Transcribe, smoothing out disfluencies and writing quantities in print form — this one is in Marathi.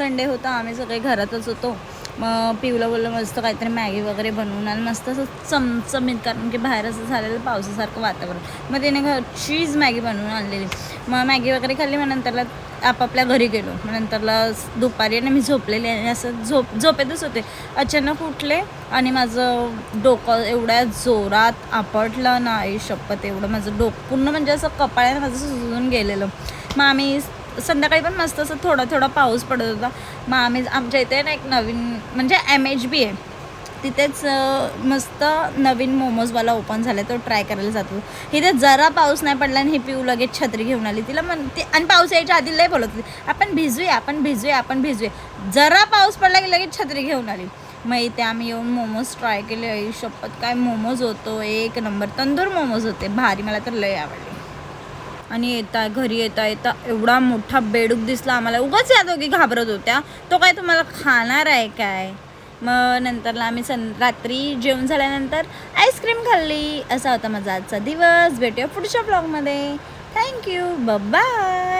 संडे होता, आम्ही सगळे घरातच होतो. मग पिऊला बोललं मस्त काहीतरी मॅगी वगैरे बनवून आणि मस्त असं चमचमीत, कारण की बाहेर असं झालेलं पावसासारखं वातावरण. मग तिने घरचीच मॅगी बनवून आणलेली. मग मॅगी वगैरे खाल्ली. मग नंतरला आपापल्या घरी गेलो. मग नंतरला दुपारी आणि मी झोपलेले आणि असं झोपेतच होते. अचानक उठले आणि माझं डोकं एवढ्या जोरात आपटलं ना, आई शपथ, एवढं माझं डोकं पूर्ण म्हणजे असं कपाळाने माझं सुजून गेलेलं. मग आम्ही संध्याकाळी पण मस्त असं थोडा पाऊस पडत होता. मग आम्ही आमच्या इथे ना एक नवीन म्हणजे MHB आहे, तिथेच मस्त नवीन मोमोजवाला ओपन झाला, तो ट्राय करायला जातो. इथे जरा पाऊस नाही पडला आणि ही पिऊ लगेच छत्री घेऊन आली. तिला म्हणते, आणि पाऊस यायच्या आधी लय बोलत होती, आपण भिजूया. जरा पाऊस पडला की लगेच छत्री घेऊन आली. मग इथे आम्ही येऊन मोमोज ट्राय केले. आई शपथ, काय मोमोज होतो, एक नंबर. तंदूर मोमोज होते भारी, मला तर लय आवडले. आणि घरी येता एवढा मोठा बेडूक दिसला आम्हाला. उगाच या दोघी घाबरत होत्या, तो काय तुम्हाला खाणार आहे काय. मग नंतरला आम्ही रात्री जेवण झाल्यानंतर आईस्क्रीम खाल्ली. असा होता माझा आजचा दिवस. भेटूया पुढच्या ब्लॉगमध्ये. Thank you, bye.